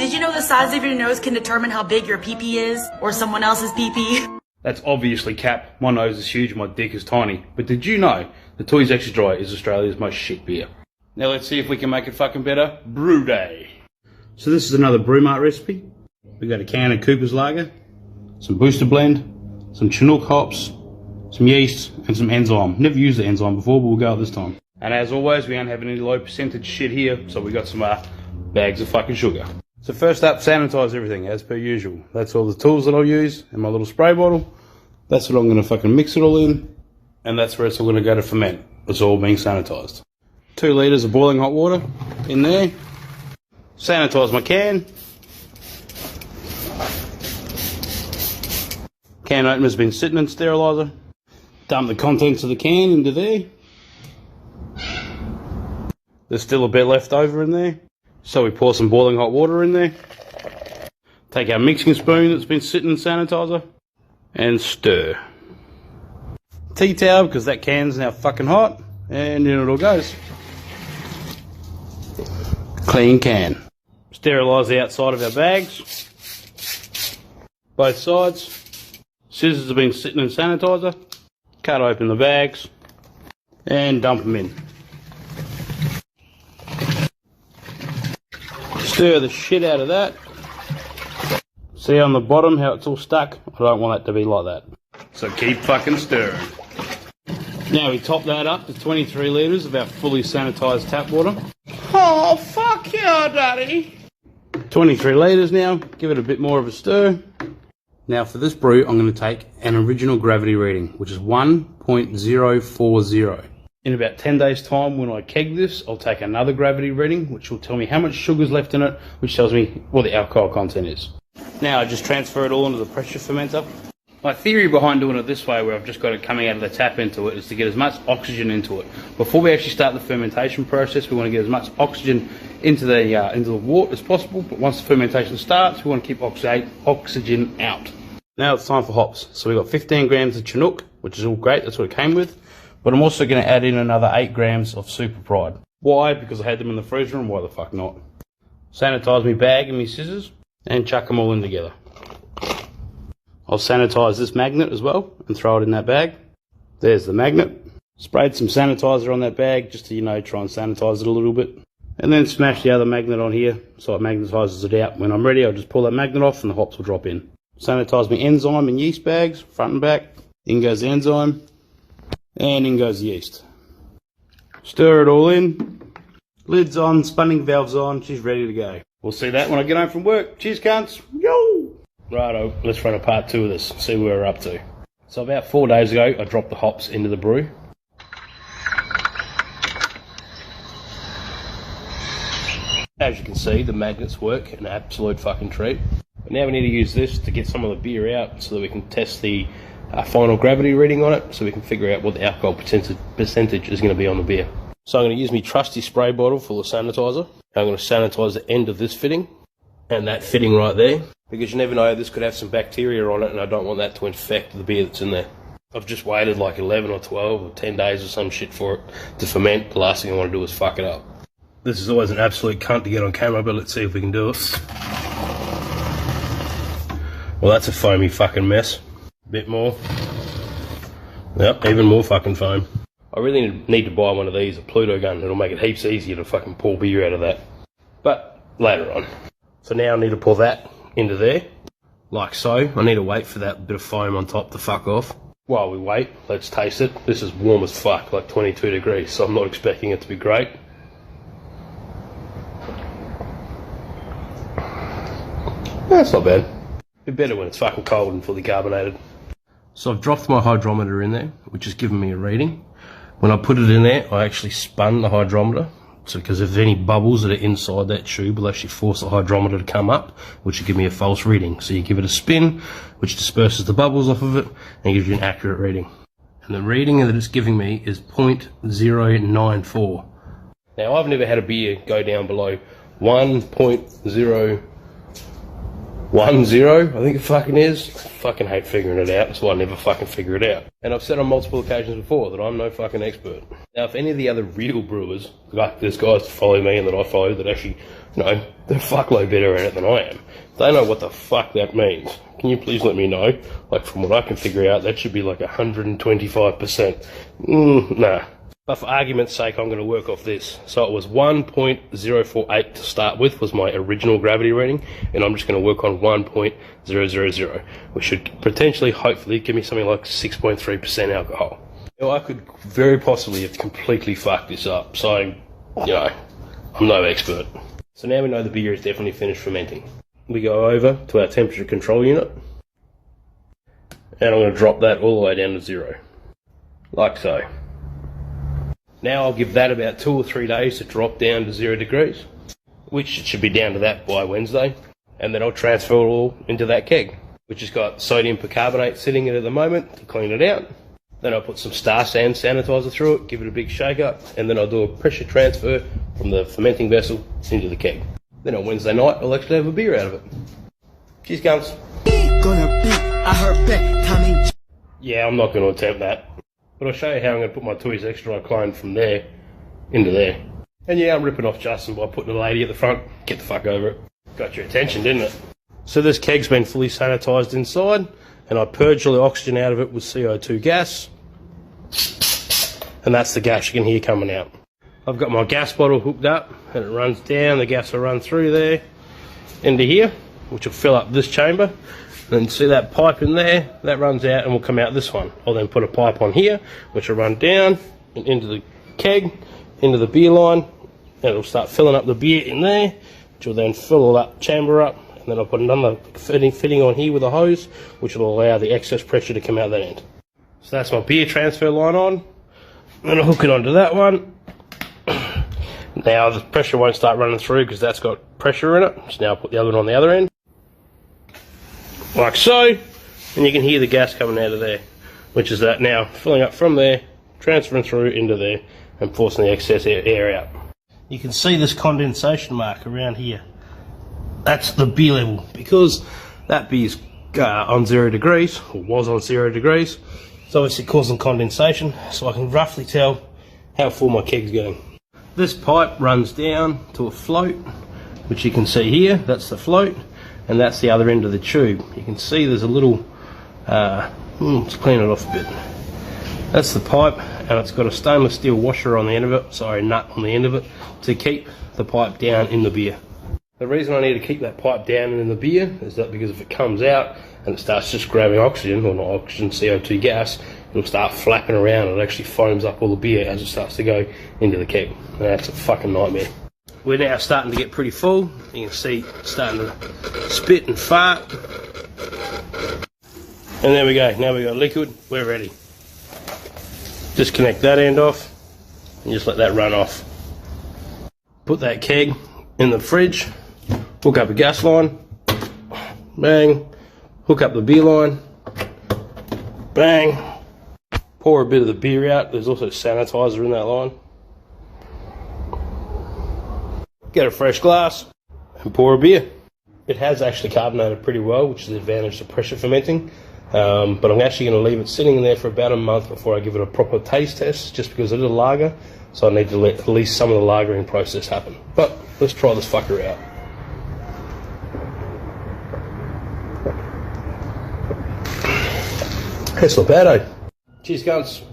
Did you know the size of your nose can determine how big your pee-pee is? Or someone else's pee-pee? That's obviously cap. My nose is huge, my dick is tiny. But did you know the Tooheys Extra Dry is Australia's most shit beer? Now let's see if we can make it fucking better. Brew day. So this is another Brew Mart recipe. We got a can of Cooper's Lager, some Booster Blend, some Chinook hops, some yeast, and some enzyme. Never used the enzyme before, but we'll go this time. And as always, we aren't having any low percentage shit here, so we got some bags of fucking sugar. So first up, sanitize everything as per usual. That's all the tools that I'll use in my little spray bottle. That's what I'm going to fucking mix it all in, and that's where it's all going to go to ferment. It's all being sanitized. 2 litres of boiling hot water in there. Sanitize my can. Can opener's been sitting in steriliser. Dump the contents of the can into there. There's still a bit left over in there, so we pour some boiling hot water in there. Take our mixing spoon that's been sitting in sanitizer and stir. Tea towel, because that can's now fucking hot, and in it all goes. Clean can. Sterilise the outside of our bags, both sides. Scissors have been sitting in sanitizer. Cut open the bags and dump them in. Stir the shit out of that. See on the bottom how it's all stuck? I don't want that to be like that. So keep fucking stirring. Now we top that up to 23 litres of our fully sanitised tap water. Oh, fuck yeah, Daddy. 23 litres now. Give it a bit more of a stir. Now for this brew, I'm going to take an original gravity reading, which is 1.040. In about 10 days time, when I keg this, I'll take another gravity reading, which will tell me how much sugar's left in it, which tells me what the alcohol content is. Now I just transfer it all into the pressure fermenter. My theory behind doing it this way, where I've just got it coming out of the tap into it, is to get as much oxygen into it. Before we actually start the fermentation process, we want to get as much oxygen into the wort as possible, but once the fermentation starts, we want to keep oxygen out. Now it's time for hops. So we've got 15 grams of Chinook, which is all great, that's what it came with. But I'm also going to add in another 8 grams of Super Pride. Why? Because I had them in the freezer, and why the fuck not? Sanitize my bag and my scissors, and chuck them all in together. I'll sanitize this magnet as well, and throw it in that bag. There's the magnet. Sprayed some sanitizer on that bag, just to, try and sanitize it a little bit. And then smash the other magnet on here, so it magnetizes it out. When I'm ready, I'll just pull that magnet off, and the hops will drop in. Sanitize my enzyme and yeast bags, front and back. In goes the enzyme. And in goes the yeast. Stir it all in. Lid's on, spinning valves on, she's ready to go. We'll see that when I get home from work. Cheers, cunts. Yo! Righto, let's run a part 2 of this, see where we're up to. So about 4 days ago, I dropped the hops into the brew. As you can see, the magnets work, an absolute fucking treat. But now we need to use this to get some of the beer out so that we can test the final gravity reading on it, so we can figure out what the alcohol percentage is going to be on the beer. So I'm going to use my trusty spray bottle full of sanitizer. I'm going to sanitize the end of this fitting and that fitting right there, because you never know, this could have some bacteria on it, and I don't want that to infect the beer that's in there. I've just waited like 11 or 12 or 10 days or some shit for it to ferment. The last thing I want to do is fuck it up. This is always an absolute cunt to get on camera, but let's see if we can do it. Well, that's a foamy fucking mess. Bit more. Yep, even more fucking foam. I really need to buy one of these, a Pluto gun. It'll make it heaps easier to fucking pour beer out of that. But later on. So now I need to pour that into there, like so. I need to wait for that bit of foam on top to fuck off. While we wait, let's taste it. This is warm as fuck, like 22 degrees, so I'm not expecting it to be great. That's not bad. Bit better when it's fucking cold and fully carbonated. So I've dropped my hydrometer in there, which has given me a reading. When I put it in there, I actually spun the hydrometer. So because if there's any bubbles that are inside that tube, will actually force the hydrometer to come up, which will give me a false reading. So you give it a spin, which disperses the bubbles off of it, and gives you an accurate reading. And the reading that it's giving me is 0.094. Now I've never had a beer go down below 1.0 10, I think it fucking is. I fucking hate figuring it out, so I never fucking figure it out. And I've said on multiple occasions before that I'm no fucking expert. Now, if any of the other real brewers, like there's guys that follow me and that I follow that actually, you know, they're a fuckload better at it than I am. They know what the fuck that means. Can you please let me know? Like, from what I can figure out, that should be like 125%. Nah. But for argument's sake, I'm going to work off this. So it was 1.048 to start with, was my original gravity reading, and I'm just going to work on 1.000, which should potentially, hopefully, give me something like 6.3% alcohol. Now, I could very possibly have completely fucked this up, so, you know, I'm no expert. So now we know the beer is definitely finished fermenting. We go over to our temperature control unit, and I'm going to drop that all the way down to 0, like so. Now I'll give that about 2 or 3 days to drop down to 0 degrees, which it should be down to that by Wednesday, and then I'll transfer it all into that keg, which has got sodium percarbonate sitting in it at the moment to clean it out. Then I'll put some Star Sand sanitizer through it, give it a big shake up, and then I'll do a pressure transfer from the fermenting vessel into the keg. Then on Wednesday night I'll actually have a beer out of it. Cheers, gums. Yeah, I'm not going to attempt that. But I'll show you how I'm going to put my Tooheys Extra Dry clone from there into there. And yeah, I'm ripping off Justin by putting a lady at the front. Get the fuck over it. Got your attention, didn't it? So this keg's been fully sanitised inside, and I purged all the oxygen out of it with CO2 gas. And that's the gas you can hear coming out. I've got my gas bottle hooked up, and it runs down. The gas will run through there into here, which will fill up this chamber. Then see that pipe in there, that runs out and will come out this one. I'll then put a pipe on here, which will run down and into the keg, into the beer line, and it'll start filling up the beer in there, which will then fill all that chamber up, and then I'll put another fitting on here with a hose, which will allow the excess pressure to come out that end. So that's my beer transfer line on. Then I'll hook it onto that one. Now the pressure won't start running through because that's got pressure in it, so now I'll put the other one on the other end. Like so, and you can hear the gas coming out of there, which is that now filling up from there, transferring through into there, and forcing the excess air out. You can see this condensation mark around here. That's the beer level, because that beer's on 0 degrees, or was on 0 degrees. It's obviously causing condensation, so I can roughly tell how full my keg's getting. This pipe runs down to a float, which you can see here. That's the float. And that's the other end of the tube. You can see there's a little, let's clean it off a bit. That's the pipe, and it's got a stainless steel washer on the end of it, sorry, nut on the end of it, to keep the pipe down in the beer. The reason I need to keep that pipe down in the beer is that because if it comes out and it starts just grabbing oxygen, or not oxygen, CO2 gas, it'll start flapping around and it actually foams up all the beer as it starts to go into the keg. And that's a fucking nightmare. We're now starting to get pretty full. You can see it's starting to spit and fart. And there we go. Now we've got liquid. We're ready. Disconnect that end off and just let that run off. Put that keg in the fridge. Hook up a gas line. Bang. Hook up the beer line. Bang. Pour a bit of the beer out. There's also sanitizer in that line. Get a fresh glass and pour a beer. It has actually carbonated pretty well, which is the advantage of pressure fermenting. But I'm actually going to leave it sitting in there for about a month before I give it a proper taste test, just because it is a lager, so I need to let at least some of the lagering process happen. But let's try this fucker out. That's not bad, eh? Cheers, guns.